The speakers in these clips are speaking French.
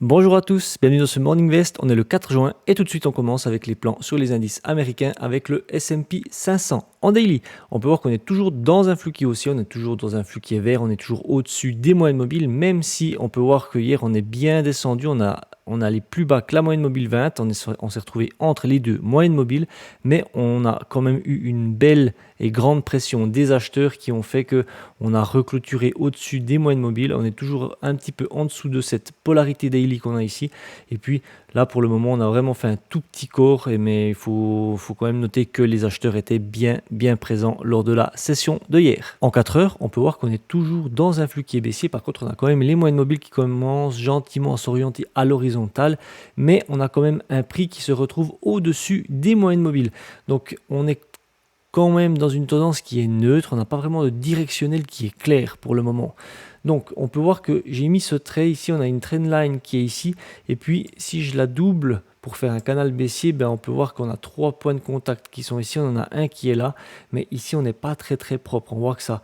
Bonjour à tous, bienvenue dans ce Morning Vest. On est le 4 juin et tout de suite on commence avec les plans sur les indices américains avec le S&P 500. En daily, on peut voir qu'on est toujours dans un flux qui est haussier, on est toujours dans un flux qui est vert, on est toujours au-dessus des moyennes mobiles, même si on peut voir que hier on est bien descendu, on a les plus bas que la moyenne mobile 20, on s'est retrouvé entre les deux moyennes mobiles, mais on a quand même eu une belle et grande pression des acheteurs qui ont fait que on a reclôturé au-dessus des moyennes mobiles, on est toujours un petit peu en dessous de cette polarité daily qu'on a ici, et puis là pour le moment on a vraiment fait un tout petit corps, mais il faut quand même noter que les acheteurs étaient bien présents lors de la session de hier. En 4 heures, on peut voir qu'on est toujours dans un flux qui est baissier, par contre on a quand même les moyennes mobiles qui commencent gentiment à s'orienter à l'horizontale, mais on a quand même un prix qui se retrouve au-dessus des moyennes mobiles, donc on est quand même dans une tendance qui est neutre, on n'a pas vraiment de directionnel qui est clair pour le moment. Donc on peut voir que j'ai mis ce trait ici, on a une trendline qui est ici, et puis si je la double pour faire un canal baissier, on peut voir qu'on a 3 points de contact qui sont ici, on en a un qui est là, mais ici on n'est pas très propre, on voit que ça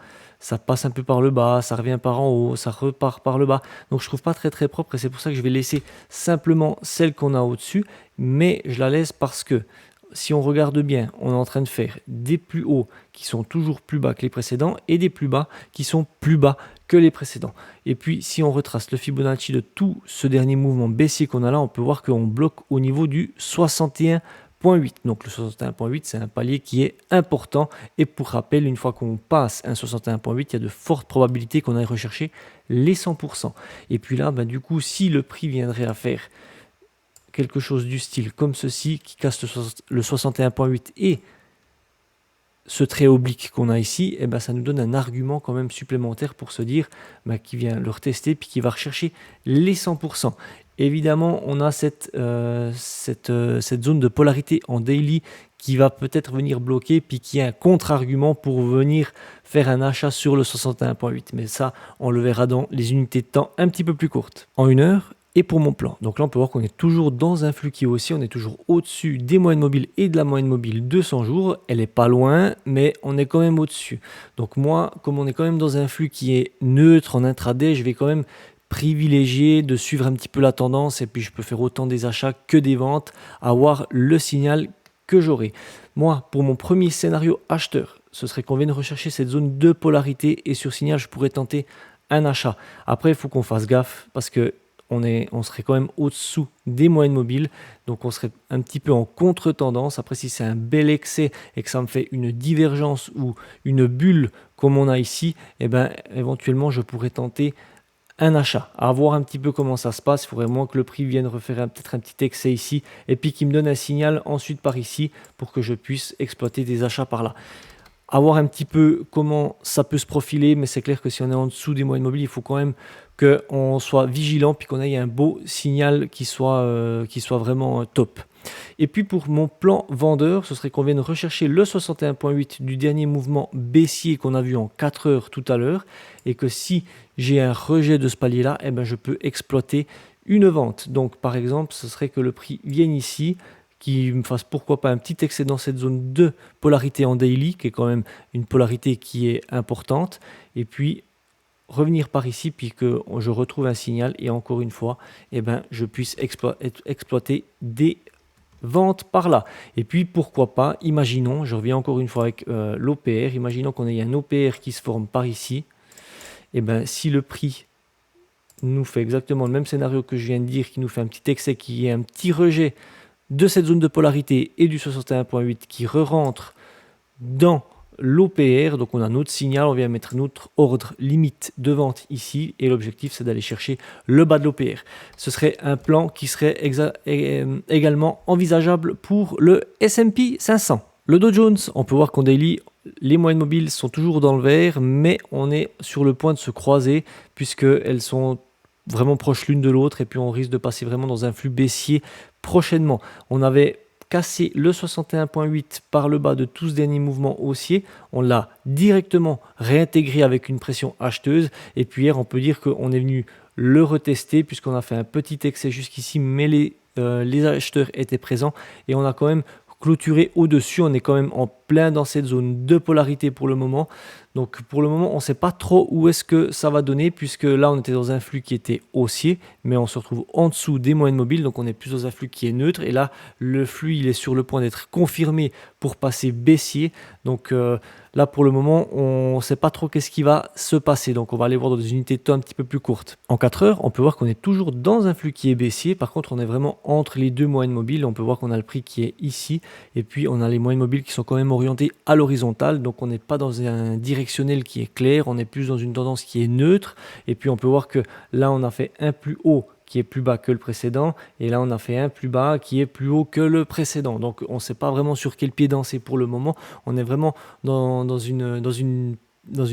passe un peu par le bas, ça revient par en haut, ça repart par le bas, donc je trouve pas très propre, et c'est pour ça que je vais laisser simplement celle qu'on a au-dessus, mais je la laisse parce que si on regarde bien, on est en train de faire des plus hauts qui sont toujours plus bas que les précédents et des plus bas qui sont plus bas que les précédents. Et puis, si on retrace le Fibonacci de tout ce dernier mouvement baissier qu'on a là, on peut voir qu'on bloque au niveau du 61,8. Donc le 61,8, c'est un palier qui est important. Et pour rappel, une fois qu'on passe un 61,8, il y a de fortes probabilités qu'on aille rechercher les 100%. Et puis là, du coup, si le prix viendrait à faire quelque chose du style comme ceci, qui casse le 61,8 et ce trait oblique qu'on a ici, ça nous donne un argument quand même supplémentaire pour se dire qu'il vient le retester puis qu'il va rechercher les 100%. Évidemment, on a cette zone de polarité en daily qui va peut-être venir bloquer, puis qui est un contre-argument pour venir faire un achat sur le 61,8. Mais ça, on le verra dans les unités de temps un petit peu plus courtes. En 1 heure, et pour mon plan. Donc là, on peut voir qu'on est toujours dans un flux qui est haussier, on est toujours au-dessus des moyennes mobiles et de la moyenne mobile 200 jours. Elle n'est pas loin, mais on est quand même au-dessus. Donc moi, comme on est quand même dans un flux qui est neutre en intraday, je vais quand même privilégier de suivre un petit peu la tendance, et puis je peux faire autant des achats que des ventes, avoir le signal que j'aurai. Moi, pour mon premier scénario acheteur, ce serait qu'on vienne rechercher cette zone de polarité, et sur signal, je pourrais tenter un achat. Après, il faut qu'on fasse gaffe parce que on serait quand même au-dessous des moyennes mobiles, donc on serait un petit peu en contre-tendance. Après, si c'est un bel excès et que ça me fait une divergence ou une bulle comme on a ici, éventuellement je pourrais tenter un achat, à voir un petit peu comment ça se passe. Il faudrait moins que le prix vienne refaire peut-être un petit excès ici, et puis qu'il me donne un signal ensuite par ici pour que je puisse exploiter des achats par là. À voir un petit peu comment ça peut se profiler, mais c'est clair que si on est en dessous des moyennes mobiles, il faut quand même qu'on soit vigilant, puis qu'on ait un beau signal qui soit vraiment top. Et puis pour mon plan vendeur, ce serait qu'on vienne rechercher le 61,8 du dernier mouvement baissier qu'on a vu en 4 heures tout à l'heure, et que si j'ai un rejet de ce palier-là, je peux exploiter une vente. Donc par exemple, ce serait que le prix vienne ici, qui me fasse pourquoi pas un petit excès dans cette zone de polarité en daily, qui est quand même une polarité qui est importante, et puis revenir par ici, puis que je retrouve un signal, et encore une fois, je puisse exploiter des ventes par là. Et puis pourquoi pas, imaginons, je reviens encore une fois avec l'OPR, imaginons qu'on ait un OPR qui se forme par ici, si le prix nous fait exactement le même scénario que je viens de dire, qui nous fait un petit excès, qui est un petit rejet de cette zone de polarité et du 61,8 qui re-rentre dans l'OPR, donc on a notre signal, on vient mettre notre ordre limite de vente ici, et l'objectif c'est d'aller chercher le bas de l'OPR. Ce serait un plan qui serait également envisageable pour le S&P 500. Le Dow Jones, on peut voir qu'en daily, les moyennes mobiles sont toujours dans le vert, mais on est sur le point de se croiser, puisqu'elles sont vraiment proches l'une de l'autre, et puis on risque de passer vraiment dans un flux baissier prochainement. On avait cassé le 61,8 par le bas de tout ce dernier mouvement haussier, on l'a directement réintégré avec une pression acheteuse, et puis hier on peut dire qu'on est venu le retester puisqu'on a fait un petit excès jusqu'ici, mais les acheteurs étaient présents, et on a quand même clôturé au-dessus. On est quand même en plein dans cette zone de polarité pour le moment. Donc pour le moment, on ne sait pas trop où est-ce que ça va donner, puisque là, on était dans un flux qui était haussier, mais on se retrouve en dessous des moyennes mobiles, donc on est plus dans un flux qui est neutre. Et là, le flux, il est sur le point d'être confirmé pour passer baissier. Donc là, pour le moment, on ne sait pas trop qu'est-ce qui va se passer. Donc on va aller voir dans des unités de temps un petit peu plus courtes. En 4 heures, on peut voir qu'on est toujours dans un flux qui est baissier. Par contre, on est vraiment entre les deux moyennes mobiles. On peut voir qu'on a le prix qui est ici, et puis on a les moyennes mobiles qui sont quand même orientées à l'horizontale. Donc on n'est pas dans un directionnel qui est clair, on est plus dans une tendance qui est neutre. Et puis on peut voir que là, on a fait un plus haut qui est plus bas que le précédent, et là on a fait un plus bas qui est plus haut que le précédent. Donc on ne sait pas vraiment sur quel pied danser pour le moment. On est vraiment dans une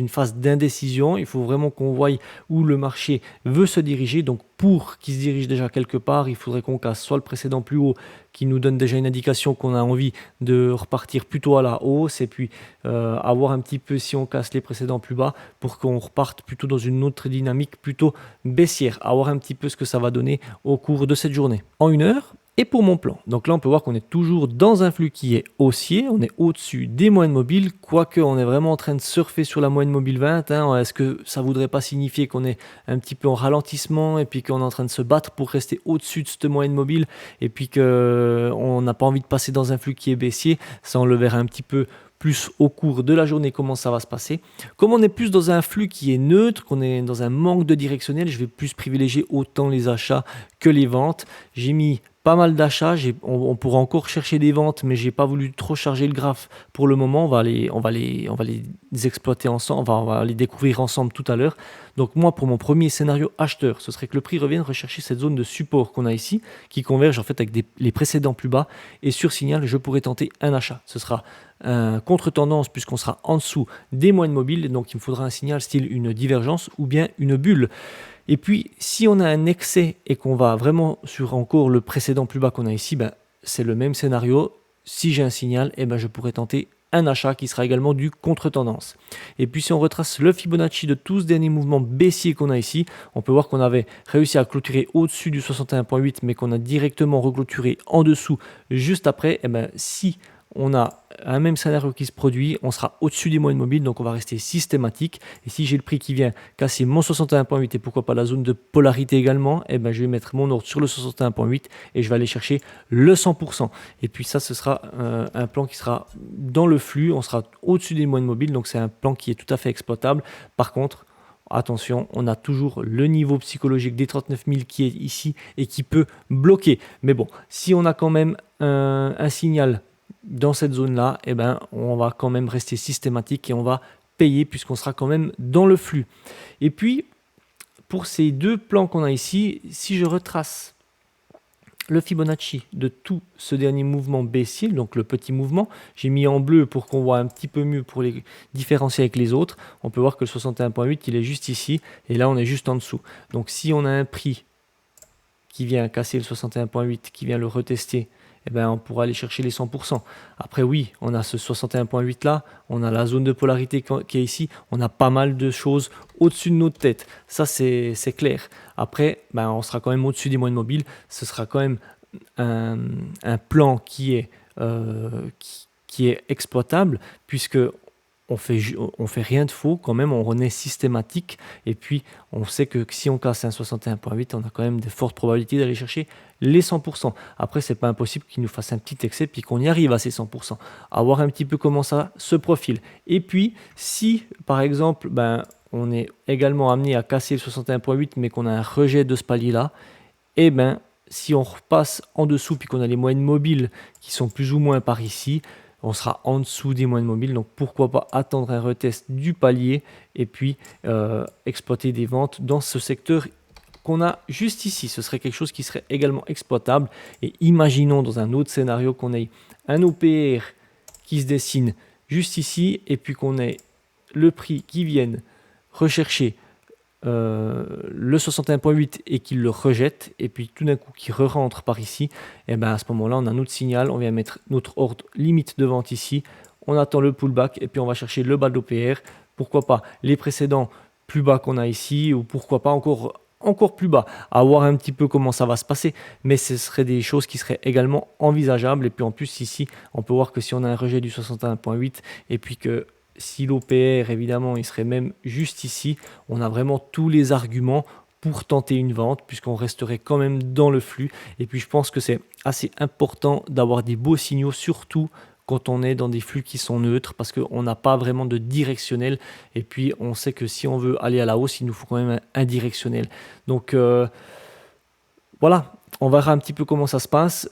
phase d'indécision. Il faut vraiment qu'on voie où le marché veut se diriger. Donc pour qu'il se dirige déjà quelque part, il faudrait qu'on casse soit le précédent plus haut, qui nous donne déjà une indication qu'on a envie de repartir plutôt à la hausse, et puis avoir un petit peu, si on casse les précédents plus bas, pour qu'on reparte plutôt dans une autre dynamique plutôt baissière, à voir un petit peu ce que ça va donner au cours de cette journée. En 1 heure, et pour mon plan, donc là on peut voir qu'on est toujours dans un flux qui est haussier, on est au-dessus des moyennes mobiles, quoique on est vraiment en train de surfer sur la moyenne mobile 20. Est-ce que ça ne voudrait pas signifier qu'on est un petit peu en ralentissement, et puis qu'on est en train de se battre pour rester au-dessus de cette moyenne mobile, et puis qu'on n'a pas envie de passer dans un flux qui est baissier? Ça, on le verra un petit peu plus au cours de la journée comment ça va se passer. Comme on est plus dans un flux qui est neutre, qu'on est dans un manque de directionnel, je vais plus privilégier autant les achats que les ventes. J'ai mis pas mal d'achats, on pourra encore chercher des ventes, mais j'ai pas voulu trop charger le graphe pour le moment. On va les exploiter ensemble, on va les découvrir ensemble tout à l'heure. Donc moi, pour mon premier scénario acheteur, ce serait que le prix revienne rechercher cette zone de support qu'on a ici, qui converge en fait avec les précédents plus bas, et sur signal, je pourrais tenter un achat. Ce sera un contre-tendance puisqu'on sera en dessous des moyennes mobiles, donc il me faudra un signal style une divergence ou bien une bulle. Et puis, si on a un excès et qu'on va vraiment sur encore le précédent plus bas qu'on a ici, c'est le même scénario. Si j'ai un signal, je pourrais tenter un achat qui sera également du contre-tendance. Et puis, si on retrace le Fibonacci de tous ce derniers mouvements baissiers qu'on a ici, on peut voir qu'on avait réussi à clôturer au-dessus du 61.8, mais qu'on a directement reclôturé en dessous juste après. Si on a un même scénario qui se produit, on sera au-dessus des moyennes mobiles, donc on va rester systématique. Et si j'ai le prix qui vient casser mon 61.8 et pourquoi pas la zone de polarité également, je vais mettre mon ordre sur le 61.8 et je vais aller chercher le 100%. Et puis ça, ce sera un plan qui sera dans le flux, on sera au-dessus des moyennes mobiles, donc c'est un plan qui est tout à fait exploitable. Par contre, attention, on a toujours le niveau psychologique des 39 000 qui est ici et qui peut bloquer. Mais bon, si on a quand même un signal dans cette zone-là, on va quand même rester systématique et on va payer puisqu'on sera quand même dans le flux. Et puis, pour ces deux plans qu'on a ici, si je retrace le Fibonacci de tout ce dernier mouvement baissier, donc le petit mouvement, j'ai mis en bleu pour qu'on voit un petit peu mieux pour les différencier avec les autres. On peut voir que le 61.8, il est juste ici et là, on est juste en dessous. Donc, si on a un prix qui vient casser le 61.8, qui vient le retester, on pourra aller chercher les 100%. Après, oui, on a ce 61.8 là, on a la zone de polarité qui est ici, on a pas mal de choses au-dessus de notre tête. Ça, c'est clair. Après, on sera quand même au-dessus des moyennes mobiles. Ce sera quand même un plan qui est exploitable, puisque on fait rien de faux quand même, on est systématique, et puis on sait que si on casse un 61.8, on a quand même de fortes probabilités d'aller chercher les 100%. Après, c'est pas impossible qu'il nous fasse un petit excès puis qu'on y arrive à ces 100%. À voir un petit peu comment ça se profile. Et puis, si par exemple, on est également amené à casser le 61.8 mais qu'on a un rejet de ce palier-là, si on repasse en dessous puis qu'on a les moyennes mobiles qui sont plus ou moins par ici, on sera en dessous des moyennes mobiles, donc pourquoi pas attendre un retest du palier et puis exploiter des ventes dans ce secteur qu'on a juste ici. Ce serait quelque chose qui serait également exploitable. Et imaginons dans un autre scénario qu'on ait un OPR qui se dessine juste ici et puis qu'on ait le prix qui vienne rechercher le 61.8 et qu'il le rejette, et puis tout d'un coup qu'il re-rentre par ici, à ce moment-là, on a notre signal, on vient mettre notre ordre limite de vente ici, on attend le pullback, et puis on va chercher le bas de l'OPR, pourquoi pas les précédents plus bas qu'on a ici, ou pourquoi pas encore encore plus bas, à voir un petit peu comment ça va se passer, mais ce serait des choses qui seraient également envisageables. Et puis en plus ici, on peut voir que si on a un rejet du 61.8 et puis que si l'OPR évidemment il serait même juste ici, on a vraiment tous les arguments pour tenter une vente, puisqu'on resterait quand même dans le flux. Et puis je pense que c'est assez important d'avoir des beaux signaux, surtout quand on est dans des flux qui sont neutres, parce qu'on n'a pas vraiment de directionnel. Et puis on sait que si on veut aller à la hausse, il nous faut quand même un directionnel. Donc voilà, on verra un petit peu comment ça se passe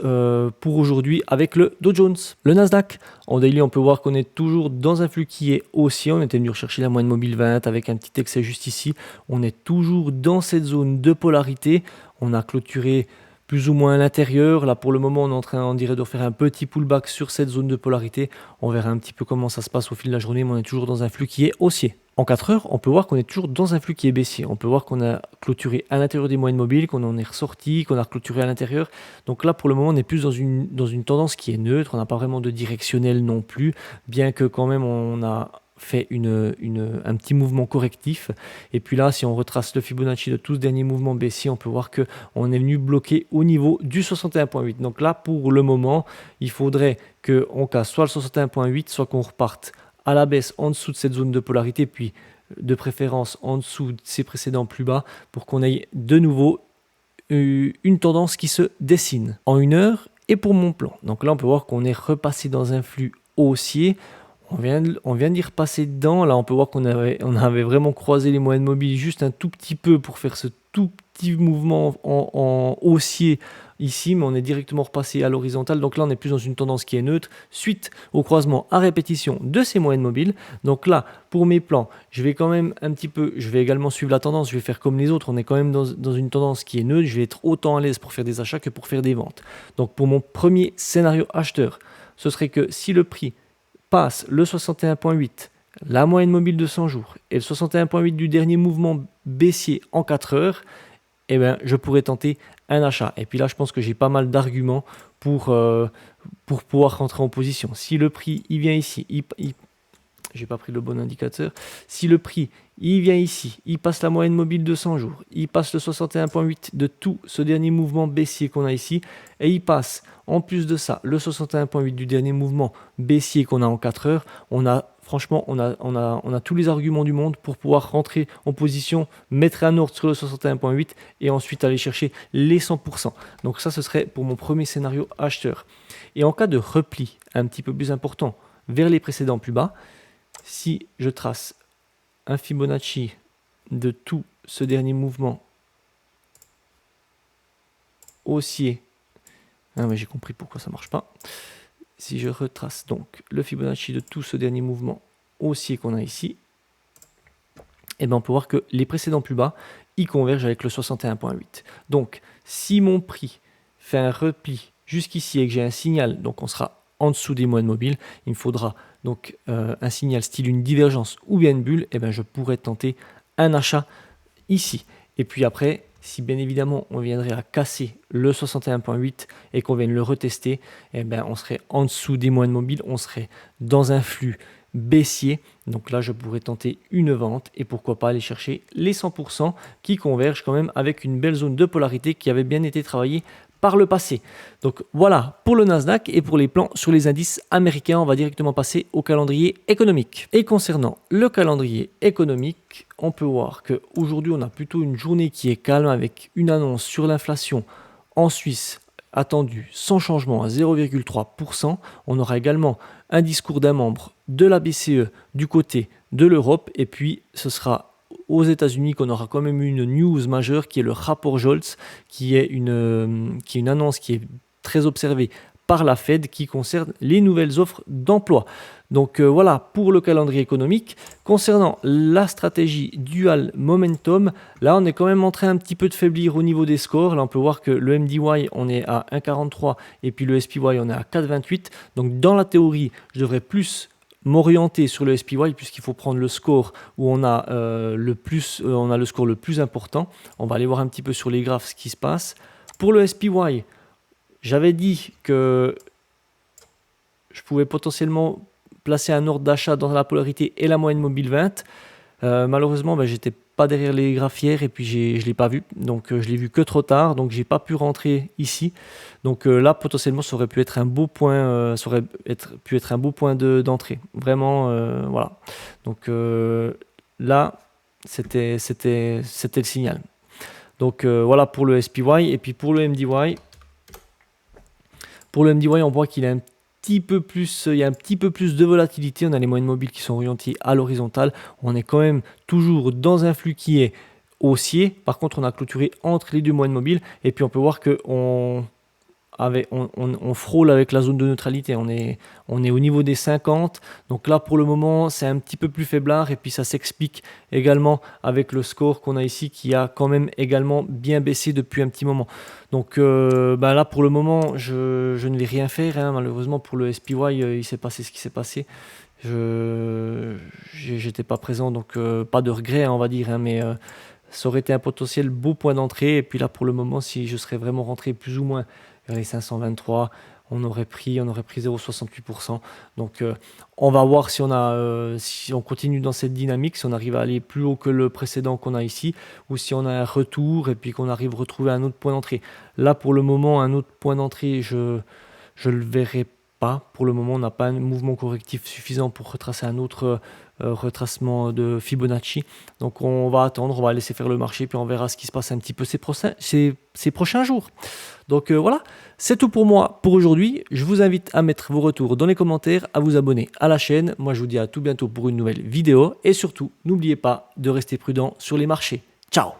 pour aujourd'hui avec le Dow Jones. Le Nasdaq, en daily, on peut voir qu'on est toujours dans un flux qui est haussier. On était venu rechercher la moyenne mobile 20 avec un petit excès juste ici. On est toujours dans cette zone de polarité. On a clôturé plus ou moins à l'intérieur. Là, pour le moment, on est en train, on dirait, de faire un petit pullback sur cette zone de polarité. On verra un petit peu comment ça se passe au fil de la journée, mais on est toujours dans un flux qui est haussier. En 4 heures, on peut voir qu'on est toujours dans un flux qui est baissier. On peut voir qu'on a clôturé à l'intérieur des moyennes mobiles, qu'on en est ressorti, qu'on a clôturé à l'intérieur. Donc là, pour le moment, on est plus dans une tendance qui est neutre. On n'a pas vraiment de directionnel non plus, bien que quand même on a fait un petit mouvement correctif. Et puis là, si on retrace le Fibonacci de tout ce dernier mouvement baissier, on peut voir qu'on est venu bloquer au niveau du 61.8. Donc là, pour le moment, il faudrait qu'on casse soit le 61.8, soit qu'on reparte à la baisse en dessous de cette zone de polarité, puis de préférence en dessous de ses précédents plus bas, pour qu'on ait de nouveau une tendance qui se dessine en 1 heure. Et pour mon plan, donc là on peut voir qu'on est repassé dans un flux haussier. On vient d'y repasser dedans. Là on peut voir qu'on avait vraiment croisé les moyennes mobiles juste un tout petit peu pour faire ce tout petit mouvement en haussier ici, mais on est directement repassé à l'horizontale. Donc là on est plus dans une tendance qui est neutre suite au croisement à répétition de ces moyennes mobiles. Donc là, pour mes plans, je vais quand même je vais également suivre la tendance, je vais faire comme les autres. On est quand même dans une tendance qui est neutre. Je vais être autant à l'aise pour faire des achats que pour faire des ventes. Donc pour mon premier scénario acheteur, ce serait que si le prix passe le 61.8, la moyenne mobile de 100 jours et le 61.8 du dernier mouvement baissier en 4 heures, eh ben, je pourrais tenter un achat. Et puis là, je pense que j'ai pas mal d'arguments pour pouvoir rentrer en position. Si le prix il vient ici, j'ai pas pris le bon indicateur. Si le prix il vient ici, il passe la moyenne mobile de 100 jours, il passe le 61.8 de tout ce dernier mouvement baissier qu'on a ici, et il passe en plus de ça le 61.8 du dernier mouvement baissier qu'on a en 4 heures, franchement, on a tous les arguments du monde pour pouvoir rentrer en position, mettre un ordre sur le 61.8 et ensuite aller chercher les 100%. Donc ça, ce serait pour mon premier scénario acheteur. Et en cas de repli un petit peu plus important vers les précédents plus bas, si je trace un Fibonacci de tout ce dernier mouvement haussier, mais j'ai compris pourquoi ça ne marche pas. Si je retrace donc le Fibonacci de tout ce dernier mouvement haussier qu'on a ici, eh ben on peut voir que les précédents plus bas, ils convergent avec le 61.8. Donc, si mon prix fait un repli jusqu'ici et que j'ai un signal, donc on sera en dessous des moyennes mobiles, il me faudra donc un signal style une divergence ou bien une bulle, et ben je pourrais tenter un achat ici. Et puis après, si bien évidemment on viendrait à casser le 61.8 et qu'on vienne le retester, et ben on serait en dessous des moyennes mobiles, on serait dans un flux baissier. Donc là, je pourrais tenter une vente et pourquoi pas aller chercher les 100% qui convergent quand même avec une belle zone de polarité qui avait bien été travaillée par le passé. Donc voilà pour le Nasdaq et pour les plans sur les indices américains, on va directement passer au calendrier économique. Et concernant le calendrier économique, on peut voir qu'aujourd'hui, on a plutôt une journée qui est calme avec une annonce sur l'inflation en Suisse attendue sans changement à 0,3%. On aura également un discours d'un membre de la BCE du côté de l'Europe et puis ce sera aux États-Unis qu'on aura quand même une news majeure qui est le rapport Scholz, qui est une annonce qui est très observée par la Fed qui concerne les nouvelles offres d'emploi. Donc voilà pour le calendrier économique. Concernant la stratégie dual momentum, là on est quand même en train un petit peu de faiblir au niveau des scores. Là on peut voir que le MDY on est à 1,43 et puis le SPY on est à 4,28. Donc dans la théorie, je devrais plus m'orienter sur le SPY puisqu'il faut prendre le score où on a le score le plus important. On va aller voir un petit peu sur les graphes ce qui se passe. Pour le SPY, j'avais dit que je pouvais potentiellement placer un ordre d'achat dans la polarité et la moyenne mobile 20. Malheureusement, j'étais pas derrière les graphières et puis je l'ai pas vu, donc je l'ai vu que trop tard, donc j'ai pas pu rentrer ici. Donc là, potentiellement, ça aurait pu être un beau point, pu être un beau point d'entrée. Vraiment, voilà. Donc là, c'était le signal. Donc voilà pour le SPY. Et puis pour le MDY, on voit qu'il a un petit peu plus, il y a un petit peu plus de volatilité. On a les moyennes mobiles qui sont orientées à l'horizontale. On est quand même toujours dans un flux qui est haussier. Par contre, on a clôturé entre les deux moyennes mobiles. Et puis on peut voir que on frôle avec la zone de neutralité, on est au niveau des 50, donc là pour le moment c'est un petit peu plus faiblard, et puis ça s'explique également avec le score qu'on a ici qui a quand même également bien baissé depuis un petit moment. Donc là pour le moment je ne vais rien faire, hein. Malheureusement pour le SPY il s'est passé ce qui s'est passé, j'étais pas présent, donc pas de regret, hein, on va dire, hein, mais ça aurait été un potentiel beau point d'entrée. Et puis là pour le moment, si je serais vraiment rentré plus ou moins vers les 523, on aurait pris 0,68%. Donc on va voir si si on continue dans cette dynamique, si on arrive à aller plus haut que le précédent qu'on a ici, ou si on a un retour et puis qu'on arrive à retrouver un autre point d'entrée. Là pour le moment, un autre point d'entrée, je le verrai pas. Pour le moment, on n'a pas un mouvement correctif suffisant pour retracer un autre retracement de Fibonacci. Donc on va attendre, on va laisser faire le marché, puis on verra ce qui se passe un petit peu ces prochains jours. Donc voilà, c'est tout pour moi pour aujourd'hui. Je vous invite à mettre vos retours dans les commentaires, à vous abonner à la chaîne. Moi, je vous dis à tout bientôt pour une nouvelle vidéo. Et surtout, n'oubliez pas de rester prudent sur les marchés. Ciao!